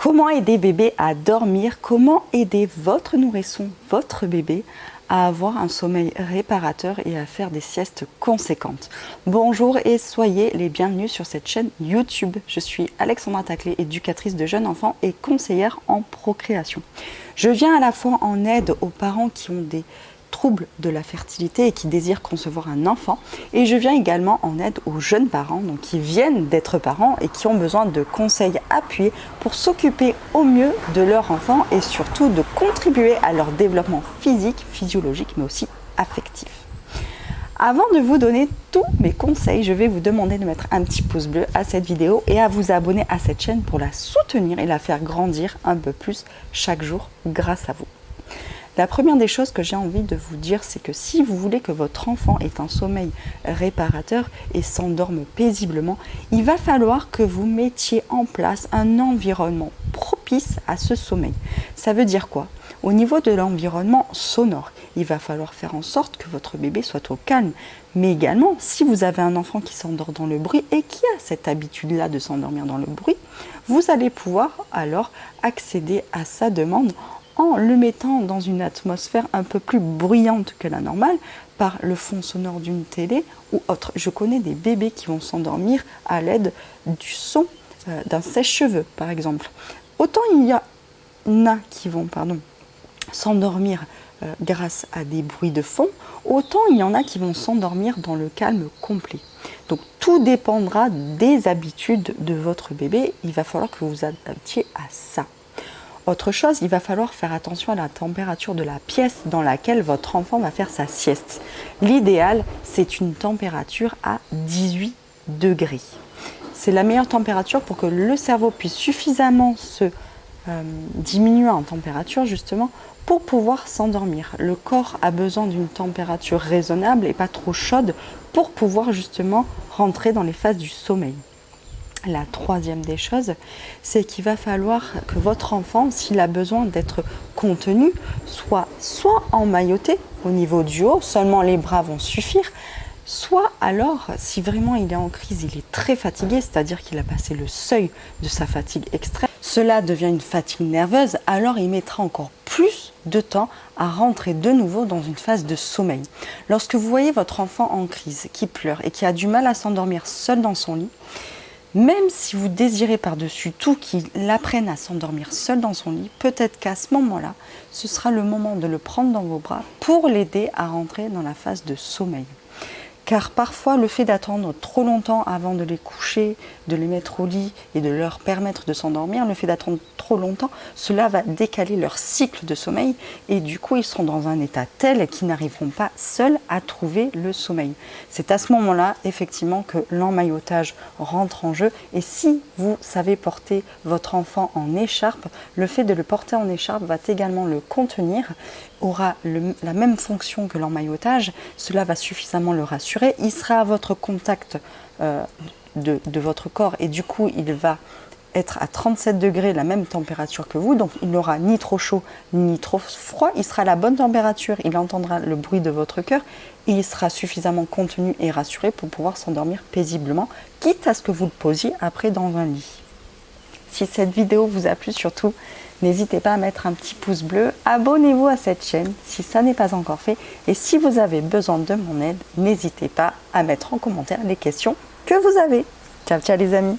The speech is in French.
Comment aider bébé à dormir? Comment aider votre nourrisson, votre bébé, à avoir un sommeil réparateur et à faire des siestes conséquentes? Bonjour et soyez les bienvenus sur cette chaîne YouTube. Je suis Alexandra Taclé, éducatrice de jeunes enfants et conseillère en procréation. Je viens à la fois en aide aux parents qui ont des troubles de la fertilité et qui désirent concevoir un enfant, et je viens également en aide aux jeunes parents donc qui viennent d'être parents et qui ont besoin de conseils appuyés pour s'occuper au mieux de leur enfant et surtout de contribuer à leur développement physique, physiologique mais aussi affectif. Avant de vous donner tous mes conseils, je vais vous demander de mettre un petit pouce bleu à cette vidéo et à vous abonner à cette chaîne pour la soutenir et la faire grandir un peu plus chaque jour grâce à vous. La première des choses que j'ai envie de vous dire, c'est que si vous voulez que votre enfant ait un sommeil réparateur et s'endorme paisiblement, il va falloir que vous mettiez en place un environnement propice à ce sommeil. Ça veut dire quoi? Au niveau de l'environnement sonore, il va falloir faire en sorte que votre bébé soit au calme. Mais également, si vous avez un enfant qui s'endort dans le bruit et qui a cette habitude-là de s'endormir dans le bruit, vous allez pouvoir alors accéder à sa demande en le mettant dans une atmosphère un peu plus bruyante que la normale par le fond sonore d'une télé ou autre. Je connais des bébés qui vont s'endormir à l'aide du son d'un sèche-cheveux par exemple. Autant il y en a qui vont s'endormir grâce à des bruits de fond, autant il y en a qui vont s'endormir dans le calme complet. Donc tout dépendra des habitudes de votre bébé, il va falloir que vous vous adaptiez à ça. Autre chose, il va falloir faire attention à la température de la pièce dans laquelle votre enfant va faire sa sieste. L'idéal, c'est une température à 18 degrés. C'est la meilleure température pour que le cerveau puisse suffisamment se diminuer en température justement pour pouvoir s'endormir. Le corps a besoin d'une température raisonnable et pas trop chaude pour pouvoir justement rentrer dans les phases du sommeil. La troisième des choses, c'est qu'il va falloir que votre enfant, s'il a besoin d'être contenu, soit emmailloté au niveau du haut, seulement les bras vont suffire, soit alors, si vraiment il est en crise, il est très fatigué, c'est-à-dire qu'il a passé le seuil de sa fatigue extrême, cela devient une fatigue nerveuse, alors il mettra encore plus de temps à rentrer de nouveau dans une phase de sommeil. Lorsque vous voyez votre enfant en crise, qui pleure et qui a du mal à s'endormir seul dans son lit, même si vous désirez par-dessus tout qu'il apprenne à s'endormir seul dans son lit, peut-être qu'à ce moment-là, ce sera le moment de le prendre dans vos bras pour l'aider à rentrer dans la phase de sommeil. Car parfois, le fait d'attendre trop longtemps avant de les coucher, de les mettre au lit et de leur permettre de s'endormir, le fait d'attendre trop longtemps, cela va décaler leur cycle de sommeil et du coup, ils seront dans un état tel qu'ils n'arriveront pas seuls à trouver le sommeil. C'est à ce moment-là, effectivement, que l'emmaillotage rentre en jeu. Et si vous savez porter votre enfant en écharpe, le fait de le porter en écharpe va également le contenir, aura la même fonction que l'emmaillotage. Cela va suffisamment le rassurer. Il sera à votre contact de votre corps et du coup, il va être à 37 degrés, la même température que vous. Donc, il n'aura ni trop chaud ni trop froid. Il sera à la bonne température. Il entendra le bruit de votre cœur et il sera suffisamment contenu et rassuré pour pouvoir s'endormir paisiblement, quitte à ce que vous le posiez après dans un lit. Si cette vidéo vous a plu, surtout, n'hésitez pas à mettre un petit pouce bleu, abonnez-vous à cette chaîne si ça n'est pas encore fait et si vous avez besoin de mon aide, n'hésitez pas à mettre en commentaire les questions que vous avez. Ciao, ciao les amis!